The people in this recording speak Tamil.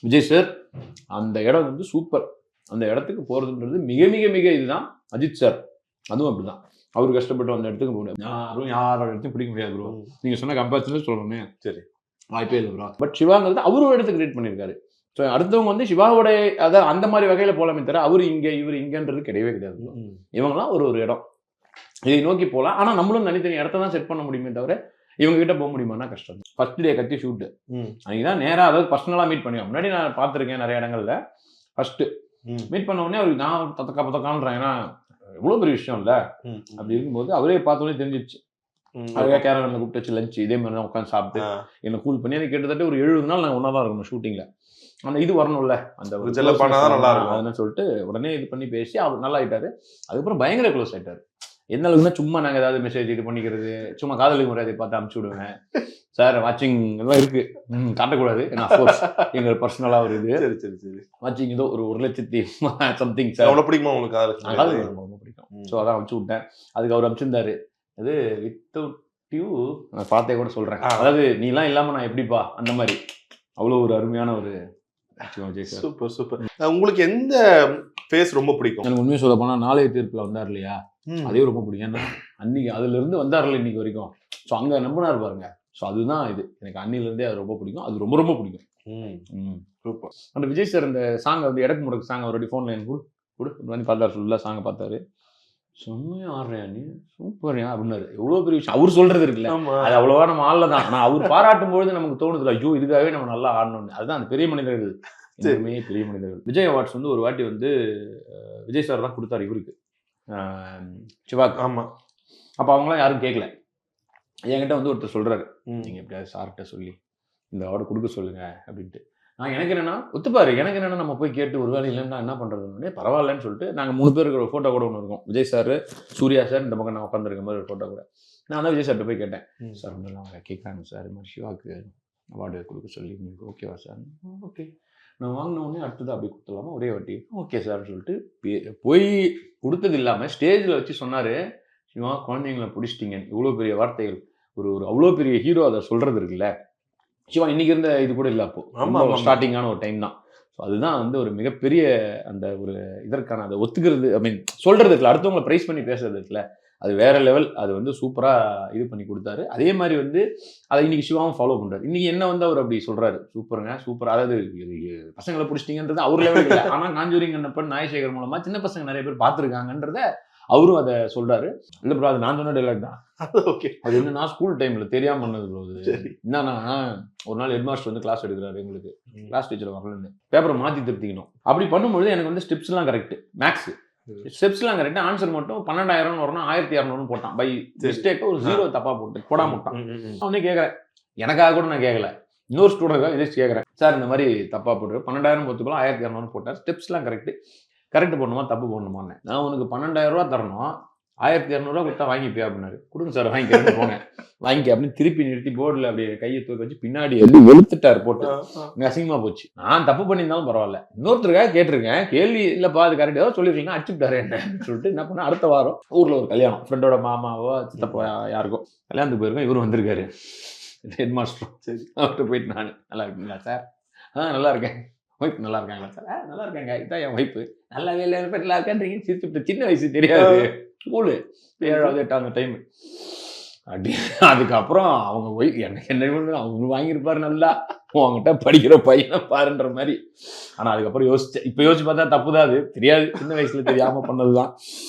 விஜய் சார் அந்த இடம் வந்து சூப்பர். அந்த இடத்துக்கு போறதுன்றது மிக மிக மிக இதுதான். அஜித் சார் அதுவும் அப்படிதான். அவரு கஷ்டப்பட்டு அந்த இடத்துக்கு போக முடியாது. யாரும் யாரோட இடத்தையும் பிடிக்க முடியாது ப்ரோ. நீங்க சொன்ன கம்பேரிசன் சொல்றேனே, சரி வாய்ப்பே இல்லை ப்ரோ. பட் சிவாங்கிறது அவரு ஒரு இடத்துக்கு கிரியேட் பண்ணியிருக்காரு. ஸோ அடுத்தவங்க வந்து சிவாவோட அதாவது அந்த மாதிரி வகையில போலாமே தவிர அவரு இங்க இவர் இங்கன்றது கிடையவே கிடையாது. இவங்கலாம் ஒரு ஒரு இடம் இதை நோக்கி போகலாம். ஆனா நம்மளும் தனித்தனி இடத்த தான் செட் பண்ண முடியுமே தவிர இவங்க கிட்ட போக முடியுமானா கஷ்டம். ஃபர்ஸ்ட் டே கத்தி ஷூட்டு அன்னைக்கு தான் நேராக அதாவது பர்சனலா மீட் பண்ணுவேன். முன்னாடி நான் பார்த்துருக்கேன் நிறைய இடங்கள்ல. ஃபர்ஸ்ட் மீட் பண்ண உடனே அவருக்கு நான் தத்தக்கான்றேன். ஏன்னா எவ்வளவு பெரிய விஷயம் இல்ல. அப்படி இருக்கும்போது அவரே பார்த்தோன்னே தெரிஞ்சிச்சு. அவரே கேரளாவில் கூப்பிட்டு வச்சு லஞ்ச் இதே மாதிரி தான் உட்காந்து சாப்பிட்டு என்னை கூல் பண்ணி எனக்கு கிட்டத்தட்ட ஒரு 70 நாள் நாங்கள் ஒன்றா தான் இருக்கணும் ஷூட்டிங்ல. அந்த இது வரணும்ல அந்த நல்லா இருக்கும் அதுன்னு சொல்லிட்டு உடனே இது பண்ணி பேசி அவர் நல்லா ஆயிட்டாரு. அதுக்கப்புறம் பயங்கர க்ளோஸ் ஆயிட்டாரு. என்ன அளவுக்குன்னா சும்மா நாங்கள் ஏதாவது மெசேஜ் இது பண்ணிக்கிறது, சும்மா காதலிக்கு முறையை பார்த்து அனுப்பிச்சு விடுவேன். சார் வாட்சிங் எல்லாம் இருக்கு, காட்டக்கூடாது ஏன்னா அஃப்கோர்ஸ் எங்களுக்கு பர்சனலா ஒரு இது. சரி சரி சரி வாட்சிங் ஏதோ ஒரு 1,00,000 சம்திங் சார். அவ்வளோ பிடிக்குமா உங்களுக்கு? அதாவது ரொம்ப பிடிக்கும். ஸோ அதான் அனுப்பிச்சு விட்டேன். அதுக்கு அவர் அனுப்பிச்சிருந்தாரு. அது வித்தவுட் யூ நான் பார்த்தே கூட சொல்றேன். அதாவது நீலாம் இல்லாம நான் எப்படிப்பா அந்த மாதிரி அவ்வளோ ஒரு அருமையான ஒரு சூப்பர் சூப்பர். உங்களுக்கு எந்த ஃபேஸ் ரொம்ப பிடிக்கும்? எனக்கு உண்மையை சொல்ல போனா நாளைய தீர்ப்புல வந்தார் இல்லையா, அதே ரொம்ப பிடிக்கும். ஏன்னா அன்னைக்கு அதுல இருந்து வந்தார்ல இன்னைக்கு வரைக்கும். ஸோ அங்க நம்பினார் பாருங்க. ஸோ அதுதான் இது எனக்கு அன்னில இருந்தே அது ரொம்ப பிடிக்கும். அது ரொம்ப ரொம்ப பிடிக்கும். சூப்பர். அந்த விஜய் சார் இந்த சாங் வந்து எடக்கு முடக்கு சாங் அவருடைய ஃபோன்ல எனக்கு கொடு வந்து பார்த்தாரு. ஃபுல்லாக சாங்கை பார்த்தாரு. செம்மையா ஆடுறியா நீ, சூப்பர்யா அப்படின்னாரு. எவ்வளவு பெரிய விஷயம் அவர் சொல்றது இருக்குல்ல, அது அவ்வளவா நம்ம ஆடல தான். ஆனா அவர் பாராட்டும் பொழுது நமக்கு தோணுதுல, ஐயோ இதுக்காகவே நம்ம நல்லா ஆடணும்னு. அதுதான் அந்த பெரிய மனிதர்கள், பெரிய மனிதர்கள். விஜய் அவார்ட்ஸ் வந்து ஒரு வாட்டி வந்து விஜய் சார் தான் கொடுத்தாரு இவருக்கு, சிவாக்கு. ஆமா. அப்ப அவங்களாம் யாரும் கேட்கல. என்கிட்ட வந்து ஒருத்தர் சொல்றாரு, நீங்க எப்படியாவது சார்கிட்ட சொல்லி இந்த அவார்டு கொடுக்க சொல்லுங்க அப்படின்ட்டு. நான் எனக்கு என்னன்னா ஒத்துப்பாரு. எனக்கு என்னன்னா நம்ம போய் கேட்டு ஒரு வேலை இல்லைன்னா என்ன பண்றதுன்னு பரவாயில்லன்னு சொல்லிட்டு நாங்கள் 3 பேர் இருக்கிற ஃபோட்டோ கூட ஒன்று இருக்கும். விஜய் சார், சூர்யா சார், இந்த பக்கம் நான் உட்காந்துருக்க மாதிரி ஒரு ஃபோட்டோ கூட. நான் தான் விஜய் சார்கிட்ட போய் கேட்டேன், சார் வந்து அவங்க கேட்குறாங்க சார் இது மாதிரி சிவாக்கு அவார்டு கொடுக்க சொல்லி, உங்களுக்கு ஓகேவா சார்? ஓகே. நான் வாங்கின உடனே அடுத்தது அப்படி கொடுத்துடலாமா ஒரே வாட்டி? ஓகே சார்னு சொல்லிட்டு போய் கொடுத்தது இல்லாமல் ஸ்டேஜில் வச்சு சொன்னார், சிவா குழந்தைங்களை பிடிச்சிட்டிங்க. இவ்வளோ பெரிய வார்த்தைகள், ஒரு அவ்வளோ பெரிய ஹீரோ அதை சொல்றது இருக்குல்ல. சிவா இன்னைக்கு இருந்த இது கூட இல்லை. அப்போ ஸ்டார்டிங்கான ஒரு டைம் தான். ஸோ அதுதான் வந்து ஒரு மிகப்பெரிய அந்த ஒரு இதற்கான அதை ஒத்துக்கிறது, ஐ மீன் சொல்றது இருக்குல்ல, அடுத்தவங்களை ப்ரைஸ் பண்ணி பேசுறது இருக்குல்ல, அது வேற லெவல். அது வந்து சூப்பராக இது பண்ணி கொடுத்தாரு. அதே மாதிரி வந்து அதை இன்னைக்கு சிவாவும் ஃபாலோ பண்றாரு. இன்னைக்கு என்ன வந்து அவர் அப்படி சொல்றாரு, சூப்பருங்க சூப்பர். அதாவது பசங்களை பிடிச்சிட்டிங்கன்றது அவர் லெவல் இல்லை. ஆனால் காஞ்சூரிங் கண்ணப்பன் நாயசேகர் மூலமா சின்ன பசங்க நிறைய பேர் பார்த்துருக்காங்கன்றத அவரும் அதை சொல்றாரு. இல்லை ப்ரோ அது நான் சொன்ன டைலாக் தான். ஓகே. அது என்னன்னா ஸ்கூல் டைம்ல தெரியாம பண்ணது ப்ரோ. அது என்னன்னா ஒரு நாள் ஹெட் மாஸ்டர் வந்து கிளாஸ் எடுக்கிறாரு எங்களுக்கு, கிளாஸ் டீச்சர் வரலன்னு பேப்பரை மாற்றி திருத்திக்கணும். அப்படி பண்ணும்பொழுது எனக்கு வந்து ஸ்டெப்ஸ் எல்லாம் கரெக்ட், மேக்ஸ் ஸ்டெப்ஸ் எல்லாம் கரெக்ட், ஆன்சர் மட்டும் 12,000 வரணும் 1,200 போட்டான். பை மிஸ்டேக் ஒரு 0 தப்பா போட்டு போடாம போட்டான். அவனே கேட்கறேன், எனக்காக கூட நான் கேட்கல, இன்னொரு ஸ்டூடெண்ட் எதிர்த்து கேட்கறேன், சார் இந்த மாதிரி தப்பா போட்டு 12,000 போட்டுக்கலாம் 1,200 போட்டார், ஸ்டெப்ஸ் எல்லாம் கரெக்ட் பண்ணுமா தப்பு பண்ணுமான்னு. நான் உனக்கு 12,000 ரூபா தரணும், 1,200 கொடுத்தா வாங்கிப்பியா அப்படின்னாரு. கொடுங்க சார் வாங்கிக்க போங்க வாங்கிக்க அப்படின்னு திருப்பி நிறுத்தி போர்டில் அப்படியே கையை தூக்கி வச்சு பின்னாடி வெளுத்துட்டாரு போட்டு. அசிங்கமா போச்சு. நான் தப்பு பண்ணியிருந்தாலும் பரவாயில்ல, இன்னொருத்தருக்காக கேட்டிருக்கேன், கேள்வி இல்லப்பா அது கரெக்ட் ஏதோ சொல்லிருக்கீங்கன்னா அடிச்சுட்டாரு என்ன சொல்லிட்டு என்ன பண்ண, அடுத்த வாரம் ஊர்ல ஒரு கல்யாணம், ஃப்ரெண்டோட மாமாவோ சித்தப்பா யாருக்கோ கல்யாணத்துக்கு போயிருக்கோம். இவரும் வந்திருக்காரு ஹெட் மாஸ்டரும். சரி அவர்கிட்ட போயிட்டு நான் நல்லா இருக்கீங்களா சார்? நல்லா இருக்கேன். ஒய்ஃப் நல்லா இருக்காங்களா சார்? நல்லா இருக்காங்க. இதான் என் ஒய்ஃபு. நல்லாவே இல்லை நல்லா இருக்கான்றீங்க சிரிச்சுட்டு. சின்ன வயசு தெரியாது, ஸ்கூலு 7வது 8வது டைம் அப்படி. அதுக்கப்புறம் அவங்க ஒய்ஃப் என்ன அவங்க வாங்கியிருப்பாரு நல்லா, அவங்ககிட்ட படிக்கிற பையனை பாருன்ற மாதிரி. ஆனால் அதுக்கப்புறம் யோசிச்சேன், இப்போ யோசிச்சு பார்த்தா தப்பு தான், அது தெரியாது, சின்ன வயசுல தெரியாம பண்ணதுதான்.